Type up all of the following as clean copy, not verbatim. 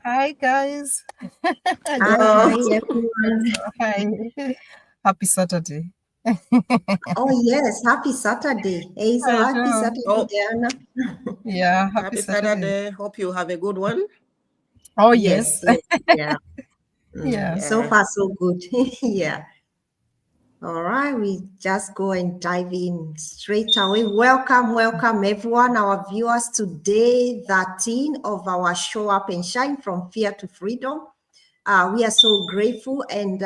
Hi, guys. Hi, Hello. everyone. Hi. Happy Saturday. Oh, yes, happy Saturday. Hazel, I happy know. Saturday, Oh, Diana. Yeah, happy happy Saturday. Saturday. Hope you have a good one. Oh, Yes, yes. yes, yeah. Yes. So Yeah. far, so good. Yeah. All right, we just go and dive in straight away. Welcome, everyone, our viewers to day 13 of our Show Up and Shine from Fear to Freedom. We are so grateful and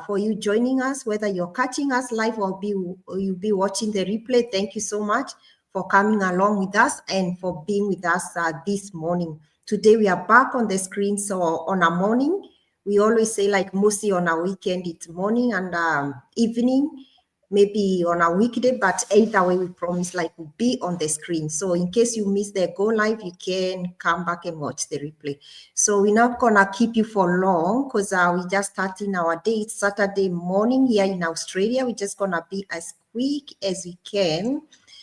for you joining us, whether you're catching us live or you'll be watching the replay. Thank you so much for coming along with us and for being with us this morning. Today we are back on the screen. So on a morning, we always say like mostly on a weekend, it's morning and evening, maybe on a weekday, but either way, we promise like we'll be on the screen. So in case you miss the go live, you can come back and watch the replay. So we're not gonna keep you for long because we're just starting our day. It's Saturday morning here in Australia. We're just gonna be as quick as we can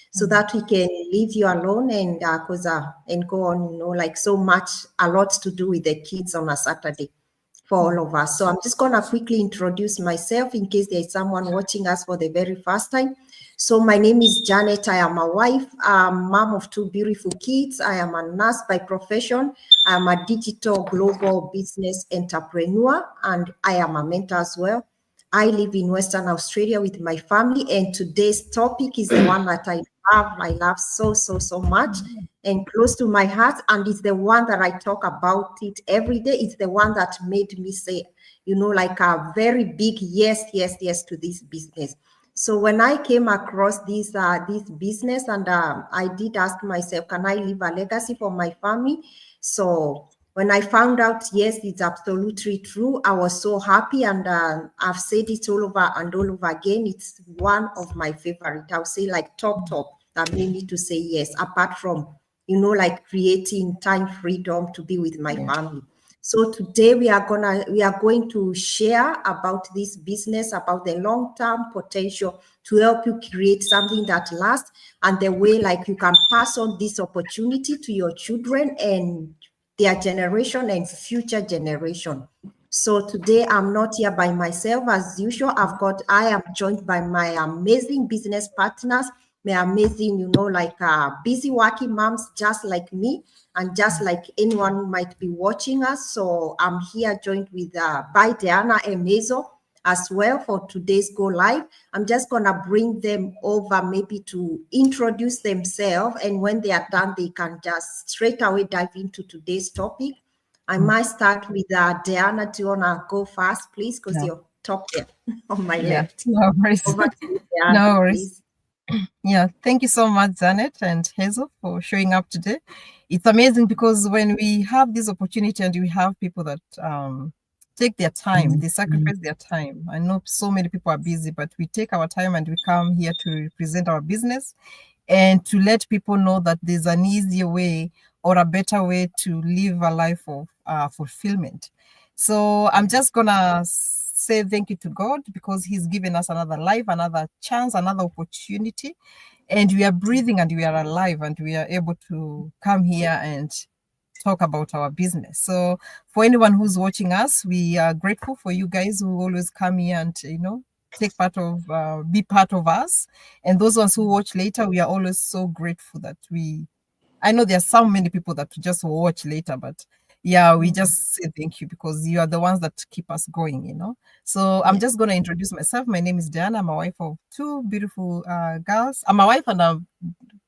so that we can leave you alone and and go on, like so much, a lot to do with the kids on a Saturday for all of us. So I'm just going to quickly introduce myself in case there's someone watching us for the very first time. So my name is Jannet. I am a wife, mom of two beautiful kids. I am a nurse by profession. I am a digital global business entrepreneur, and I am a mentor as well. I live in Western Australia with my family, and today's topic is the one that I love so much and close to my heart. And it's the one that I talk about it every day. It's the one that made me say, like a very big yes to this business. So when I came across this business, and I did ask myself, can I leave a legacy for my family? So when I found out, yes, it's absolutely true, I was so happy, and I've said it all over and all over again. It's one of my favorite. I'll say like top that made me to say yes. Apart from like creating time freedom to be with my Yeah. family. So today we are going to share about this business, about the long-term potential to help you create something that lasts, and the way like you can pass on this opportunity to your children and their generation and future generation. So today I'm not here by myself as usual. I am joined by my amazing business partners, my amazing, like busy working moms just like me and just like anyone who might be watching us. So I'm here joined with by Diana and Hazel as well for today's Go Live. I'm just gonna bring them over maybe to introduce themselves, and when they are done, they can just straight away dive into today's topic. I might start with Diana. Do you wanna go first, please? Because Yeah. you're top there on my Yeah. left. No worries. Over to you, Diana, No worries. please. Yeah. Thank you so much, Janet and Hazel, for showing up today. It's amazing because when we have this opportunity and we have people that take their time, they sacrifice their time. I know so many people are busy, but we take our time and we come here to present our business and to let people know that there's an easier way or a better way to live a life of fulfillment. So I'm just gonna say thank you to God because He's given us another life, another chance, another opportunity, and we are breathing and we are alive and we are able to come here and talk about our business. So for anyone who's watching us, we are grateful for you guys who always come here and take part of be part of us. And those ones who watch later, we are always so grateful that I know there are so many people that just watch later, but yeah, we just say thank you because you are the ones that keep us going. So I'm Yeah. just going to introduce myself. My name is Diana. I'm a wife of two beautiful girls. I'm a wife and a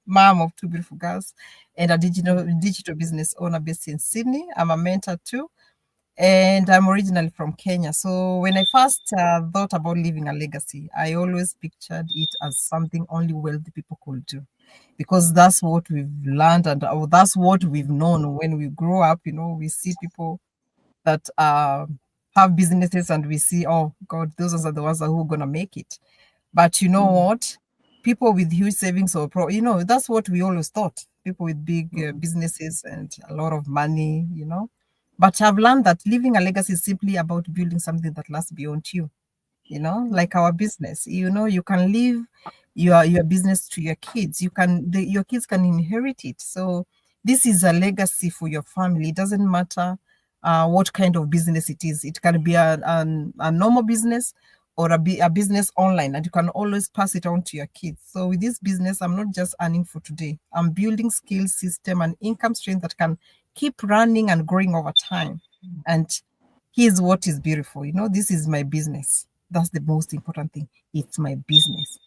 mom of two beautiful girls and a digital business owner based in Sydney. I'm a mentor too. And I'm originally from Kenya. So when I first thought about leaving a legacy, I always pictured it as something only wealthy people could do because that's what we've learned and that's what we've known when we grow up. We see people that have businesses and we see, oh God, those are the ones who are going to make it. But you know what? People with huge savings or that's what we always thought. People with big businesses and a lot of money. But I've learned that leaving a legacy is simply about building something that lasts beyond you. Like our business. You can leave your business to your kids. Your kids can inherit it. So this is a legacy for your family. It doesn't matter what kind of business it is. It can be a normal business or a business online, and you can always pass it on to your kids. So with this business, I'm not just earning for today. I'm building skill system and income stream that can keep running and growing over time. And here's what is beautiful. This is my business. That's the most important thing. It's my business.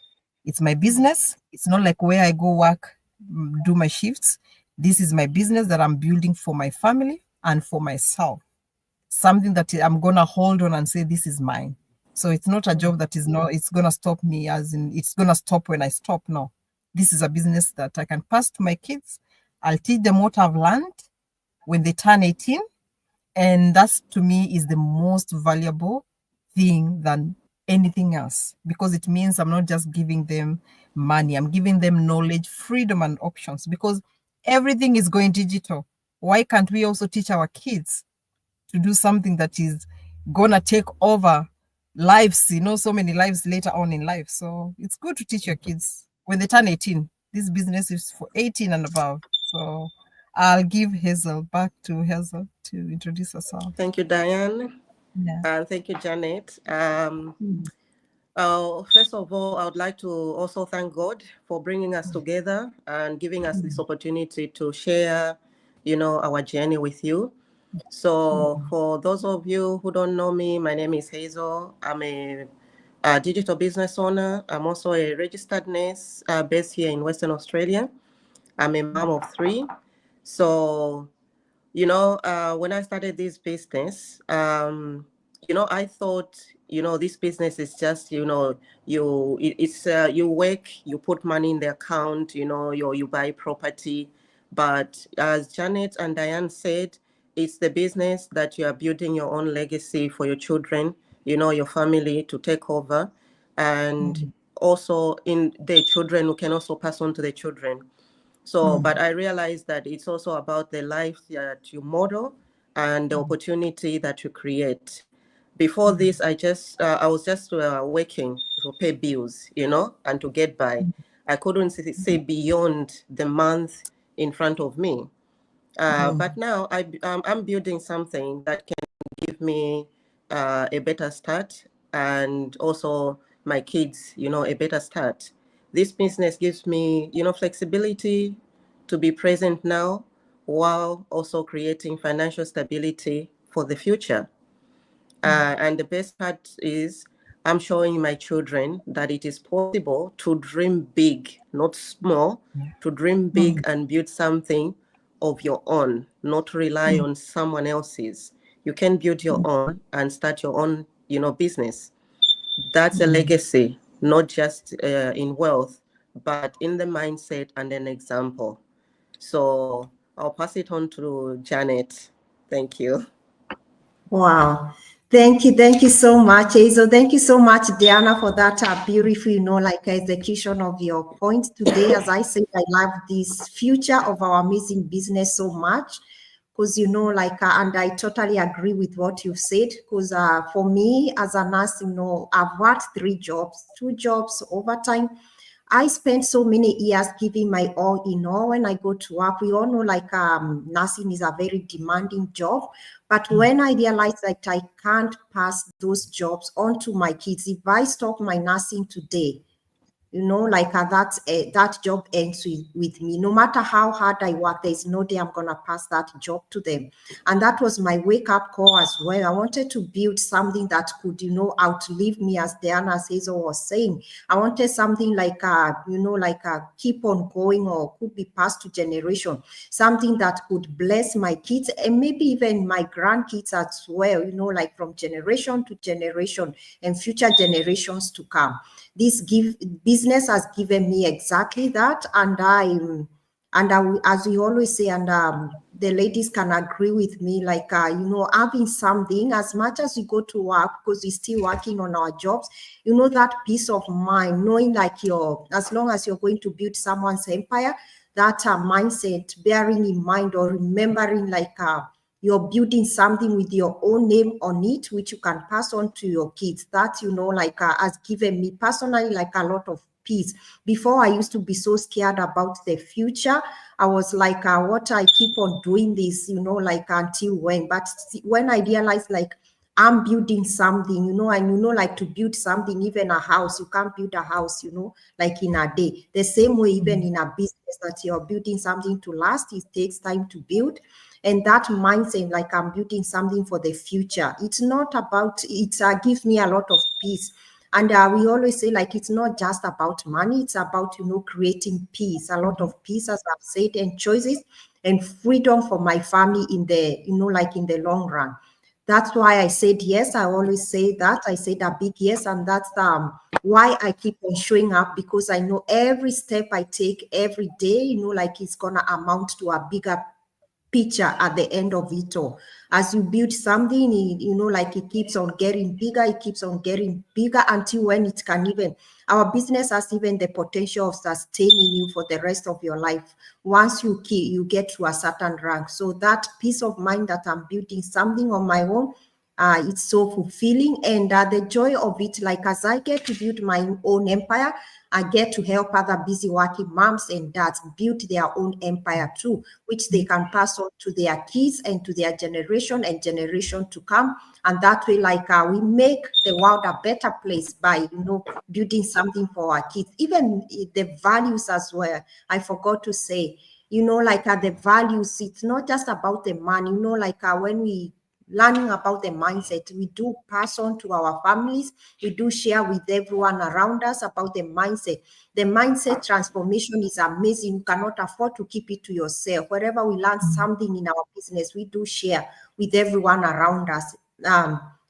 It's my business. It's not like where I go work, do my shifts. This is my business that I'm building for my family and for myself. Something that I'm going to hold on and say, this is mine. So it's not a job that is not, it's going to stop me, as in it's going to stop when I stop. No, this is a business that I can pass to my kids. I'll teach them what I've learned when they turn 18. And that's, to me, is the most valuable thing than anything else, because it means I'm not just giving them money, I'm giving them knowledge, freedom, and options, because everything is going digital. Why can't we also teach our kids to do something that is gonna take over lives, so many lives later on in life? So it's good to teach your kids when they turn 18. This business is for 18 and above. So I'll give Hazel back to Hazel to introduce herself. Thank you, Diane. Yeah. And thank you, Jannet. First of all, I would like to also thank God for bringing us together and giving us this opportunity to share, our journey with you. So for those of you who don't know me, my name is Hazel. I'm a digital business owner. I'm also a registered nurse based here in Western Australia. I'm a mom of 3. So, when I started this business, I thought, this business is just, you work, you put money in the account, you buy property. But as Jannet and Diane said, it's the business that you are building your own legacy for your children, your family to take over. And also in the children who can also pass on to the children. So, but I realized that it's also about the life that you model and the opportunity that you create. Before this, I was just working to pay bills, and to get by. I couldn't say beyond the month in front of me. But now I'm building something that can give me a better start, and also my kids, a better start. This business gives me, flexibility to be present now while also creating financial stability for the future. And the best part is I'm showing my children that it is possible to dream big, not small, to dream big and build something of your own, not rely on someone else's. You can build your own and start your own, business. That's a legacy, not just in wealth, but in the mindset and an example. So I'll pass it on to Jannet. Thank you. Wow. Thank you so much, Hazel. Thank you so much, Diana, for that beautiful, execution of your point today. As I said, I love this future of our amazing business so much because, and I totally agree with what you've said because for me as a nurse, I've worked 3 jobs, 2 jobs overtime. I spent so many years giving my all in all when I go to work. We all know nursing is a very demanding job. But when I realized that I can't pass those jobs on to my kids, if I stop my nursing today, that job ends with me. No matter how hard I work, there's no day I'm going to pass that job to them. And that was my wake-up call as well. I wanted to build something that could, outlive me, as Diana Hazel was saying. I wanted something keep on going or could be passed to generation, something that could bless my kids and maybe even my grandkids as well, from generation to generation and future generations to come. This business has given me exactly that, and as we always say, and the ladies can agree with me, having something, as much as we go to work because we're still working on our jobs, that peace of mind, knowing as long as you're going to build someone's empire, that mindset, bearing in mind or remembering you're building something with your own name on it, which you can pass on to your kids. That, has given me personally a lot of peace. Before, I used to be so scared about the future. I was like, what, I keep on doing this, like until when? But when I realized, like, I'm building something, and like to build something, even a house, you can't build a house, like in a day. The same way, even in a business, that you're building something to last, it takes time to build. And that mindset, like I'm building something for the future. It's not about, it gives me a lot of peace. And we always say, like, it's not just about money, it's about, creating peace, a lot of peace, as I've said, and choices and freedom for my family in the, like in the long run. That's why I said yes. I always say that. I said a big yes. And that's why I keep on showing up, because I know every step I take every day, like it's going to amount to a bigger picture at the end of it all. As you build something, like it keeps on getting bigger, it keeps on getting bigger until when it can even, our business has even the potential of sustaining you for the rest of your life once you get to a certain rank. So that peace of mind that I'm building something on my own, it's so fulfilling. And the joy of it, like as I get to build my own empire, I get to help other busy working moms and dads build their own empire too, which they can pass on to their kids and to their generation and generation to come. And that way, like we make the world a better place by, building something for our kids. Even the values as well. I forgot to say, like the values, it's not just about the money, like when we learning about the mindset, we do pass on to our families. We do share with everyone around us about the mindset. The mindset transformation is amazing. You cannot afford to keep it to yourself. Wherever we learn something in our business, we do share with everyone around us.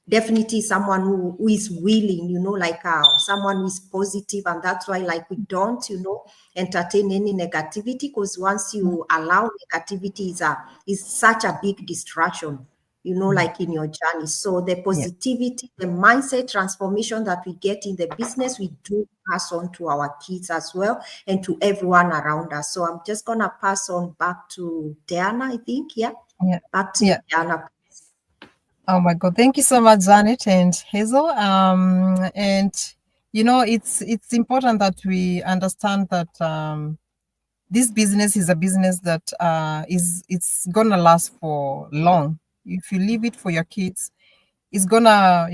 Definitely someone who is willing, like someone who is positive, and that's why, like, we don't, entertain any negativity, because once you allow negativity, is such a big distraction, like in your journey. So the positivity, the mindset transformation that we get in the business, we do pass on to our kids as well and to everyone around us. So I'm just gonna pass on back to Diana, I think. Back to Diana. Oh my God! Thank you so much, Jannet and Hazel. And it's important that we understand that this business is a business that it's gonna last for long. If you leave it for your kids, it's gonna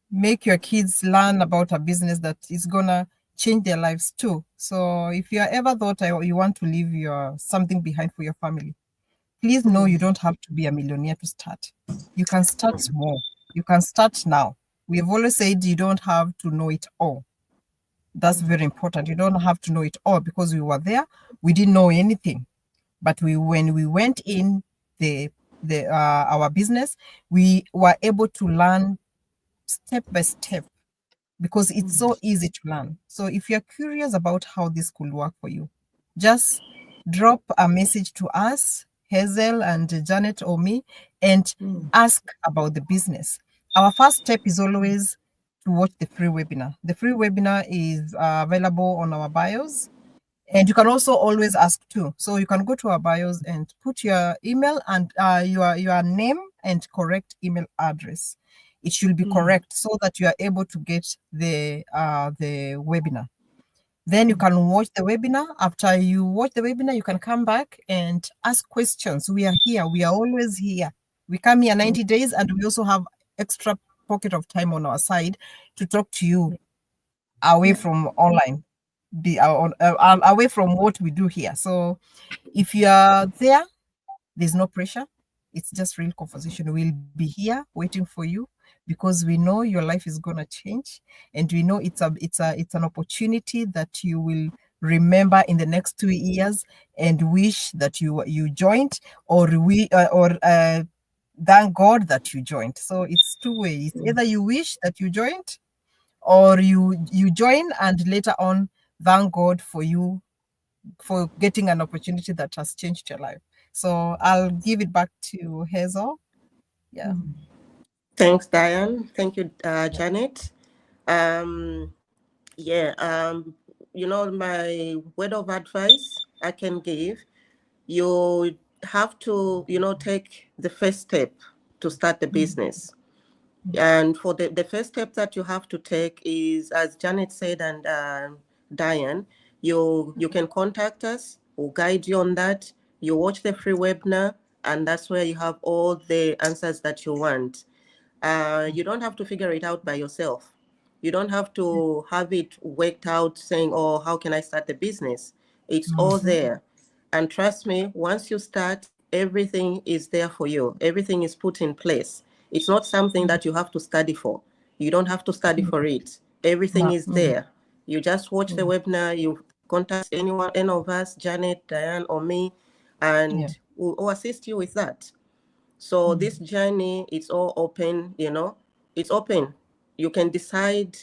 make your kids learn about a business that is gonna change their lives too. So if you ever thought you want to leave your something behind for your family, please know you don't have to be a millionaire to start. You can start small. You can start now. We have always said you don't have to know it all. That's very important. You don't have to know it all, because we were there. We didn't know anything. But when we went in our business, we were able to learn step by step, because it's so easy to learn. So if you're curious about how this could work for you, just drop a message to us, Hazel and Jannet or me, and ask about the business. Our first step is always to watch the free webinar. The free webinar is available on our bios. And you can also always ask too. So you can go to our bios and put your email and your name and correct email address. It should be correct, so that you are able to get the webinar. Then you can watch the webinar. After you watch the webinar, you can come back and ask questions. We are here. We are always here. We come here 90 days, and we also have extra pocket of time on our side to talk to you away from online, away from what we do here. So if you are there, there's no pressure. It's just real conversation. We'll be here waiting for you, because we know your life is gonna change, and we know it's an opportunity that you will remember in the next 2 years and wish that you joined, or thank God that you joined. So it's two ways. Either you wish that you joined, or you join and later on thank God for you for getting an opportunity that has changed your life. So I'll give it back to Hazel. Yeah. Thanks, Diane. Thank you, Jannet. My word of advice I can give, you have to, take the first step to start the business. And for the first step that you have to take is, as Jannet said, and Diane, you can contact us. We'll guide you on that. You watch the free webinar, and that's where you have all the answers that you want. You don't have to figure it out by yourself. You don't have to have it worked out saying, oh, how can I start the business? It's all there. And trust me, once you start, everything is there for you. Everything is put in place. It's not something that you have to study for. You don't have to study for it. Everything is there. You just watch the webinar, you contact anyone, any of us, Janet, Diane, or me, and we'll assist you with that. So this journey, it's all open, you know, it's open. You can decide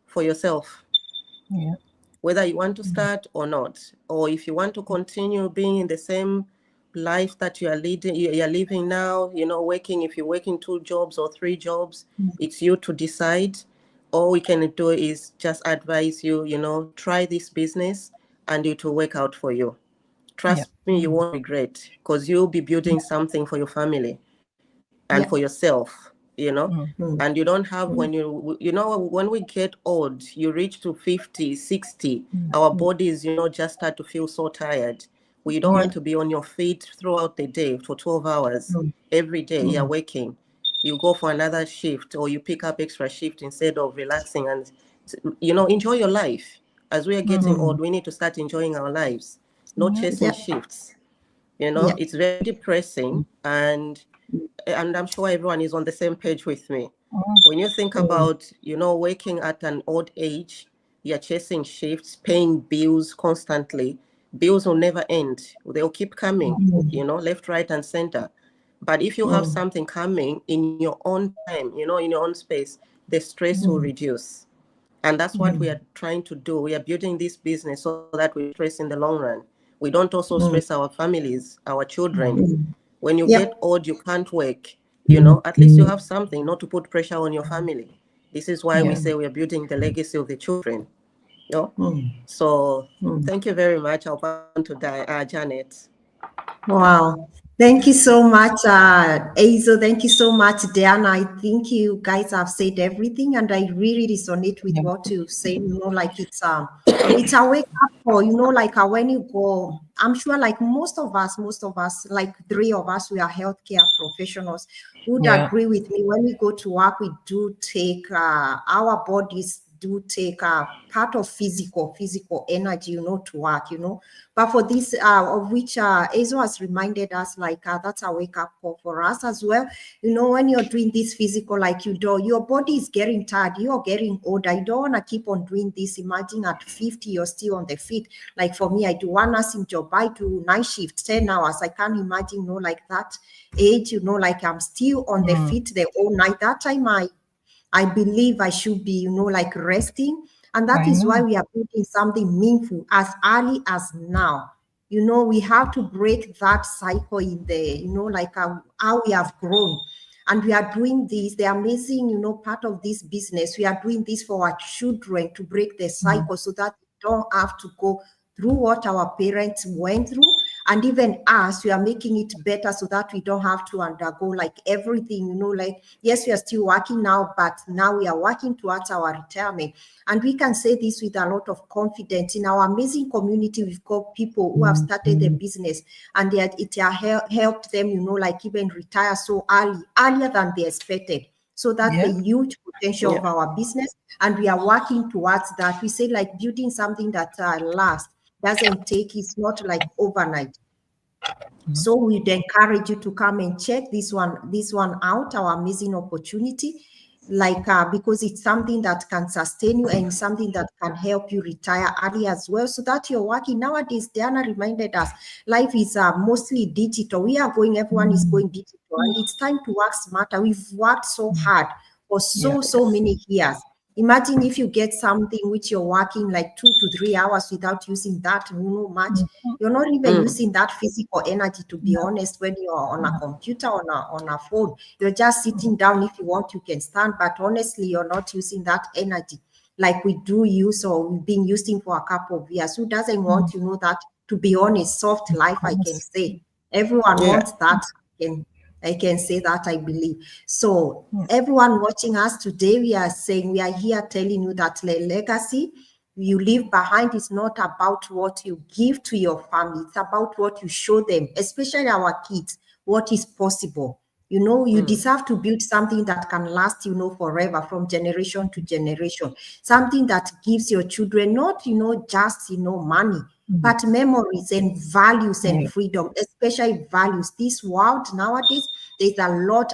for yourself whether you want to start or not, or if you want to continue being in the same life that you are leading, you're living now, you know, working, if you're working 2 jobs or 3 jobs, it's you to decide. All we can do is just advise you, you know, try this business and it will work out for you. Trust me, you won't regret, because you'll be building something for your family and for yourself, you know. And you don't have, when you know, when we get old, you reach to 50, 60, our bodies, you know, just start to feel so tired. We don't want to be on your feet throughout the day for 12 hours every day. You're working, you go for another shift, or you pick up extra shift instead of relaxing and, you know, enjoy your life. As we are getting old, we need to start enjoying our lives, not chasing shifts. You know, it's very depressing, and I'm sure everyone is on the same page with me. When you think about, you know, working at an old age, you're chasing shifts, paying bills constantly. Bills will never end. They'll keep coming, you know, left, right, and center. But if you have something coming in your own time, you know, in your own space, the stress will reduce. And that's what we are trying to do. We are building this business so that we stress in the long run. We don't also stress our families, our children. When you get old, you can't work. You know, at least you have something, not to put pressure on your family. This is why we say we are building the legacy of the children. You know? So thank you very much. I'll pass on to Janet. Wow. Thank you so much, Hazel. Thank you so much, Diana. I think you guys have said everything, and I really resonate with what you say. You know, like it's a wake up call. You know, like when you go, I'm sure, like most of us, like 3 of us, we are healthcare professionals, would agree with me. When we go to work, we do take our bodies do take part of physical energy, you know, to work, you know. But for this, of which Hazel has reminded us, like that's a wake up call for us as well. You know, when you're doing this physical, like your body is getting tired, you're getting older. You don't want to keep on doing this. Imagine at 50, you're still on the feet. Like for me, I do one nursing job, I do night shift, 10 hours. I can't imagine, you know, like that age, you know, like I'm still on the feet the whole night. That time I believe I should be, you know, like resting. And that is why we are putting something meaningful as early as now. You know, we have to break that cycle in the, you know, like how we have grown. And we are doing this, the amazing, you know, part of this business. We are doing this for our children to break the cycle so that we don't have to go through what our parents went through. And even us, we are making it better so that we don't have to undergo like everything, you know, like, yes, we are still working now, but now we are working towards our retirement. And we can say this with a lot of confidence. In our amazing community, we've got people who have started the business, and it has helped them, you know, like even retire so earlier than they expected. So that's the huge potential of our business. And we are working towards that. We say like building something that lasts, doesn't take, it's not like overnight. So we'd encourage you to come and check this one out, our amazing opportunity, like because it's something that can sustain you and something that can help you retire early as well, so that you're working. Nowadays, Diana reminded us, life is mostly digital. Everyone is going digital, and it's time to work smarter. We've worked so hard for so many years. Imagine if you get something which you're working like 2 to 3 hours without using that, you know, much. You're not even using that physical energy, to be honest. When you're on a computer, on a phone, you're just sitting down. If you want, you can stand, but honestly, you're not using that energy like we do use, or we've been using for a couple of years. Who doesn't want, you know, that, to be honest, soft life, I can say. Everyone wants that. I can say that, I believe. So everyone watching us today, we are here telling you that legacy, you leave behind is not about what you give to your family. It's about what you show them, especially our kids, what is possible. You know, you deserve to build something that can last, you know, forever, from generation to generation. Something that gives your children not, you know, just, you know, money, but memories and values and freedom, especially values. This world nowadays, there's a lot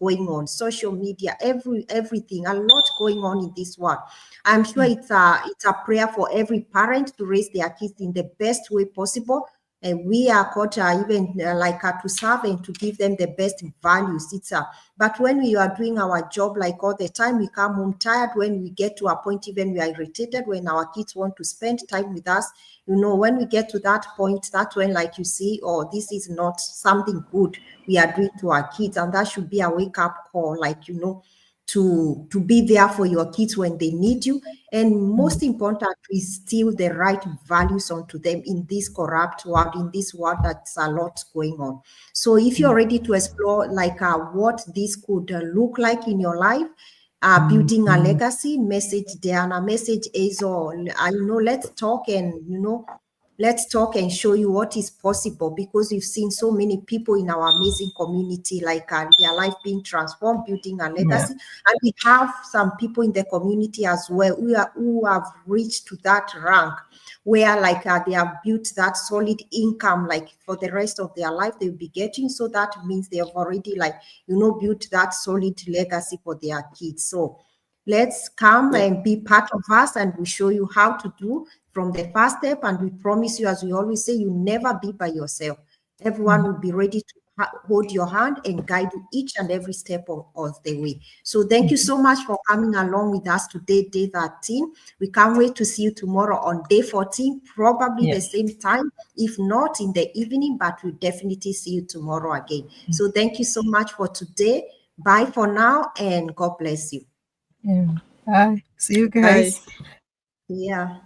going on. Social media, everything, a lot going on in this world. I'm sure it's a prayer for every parent to raise their kids in the best way possible. And we are called even to serve and to give them the best values. But when we are doing our job like all the time, we come home tired. When we get to a point, even we are irritated when our kids want to spend time with us. You know, when we get to that point, that's when, like you see, oh, this is not something good we are doing to our kids, and that should be a wake-up call, like, you know, to be there for your kids when they need you, and most important, instill the right values onto them in this corrupt world, in this world that's a lot going on. So if you're ready to explore what this could look like in your life, building a legacy, message Diana, message Hazel. I know, let's talk, and you know, let's talk and show you what is possible, because we've seen so many people in our amazing community, their life being transformed, building a legacy. And we have some people in the community as well who have reached to that rank where they have built that solid income, like for the rest of their life they'll be getting. So that means they have already built that solid legacy for their kids. So let's come and be part of us, and we show you how to do from the first step. And we promise you, as we always say, you never be by yourself. Everyone will be ready to hold your hand and guide you each and every step of the way. So thank you so much for coming along with us today, day 13. We can't wait to see you tomorrow on day 14, probably the same time, if not in the evening, but we'll definitely see you tomorrow again. So thank you so much for today. Bye for now, and God bless you. Bye. See you guys. Bye. Yeah.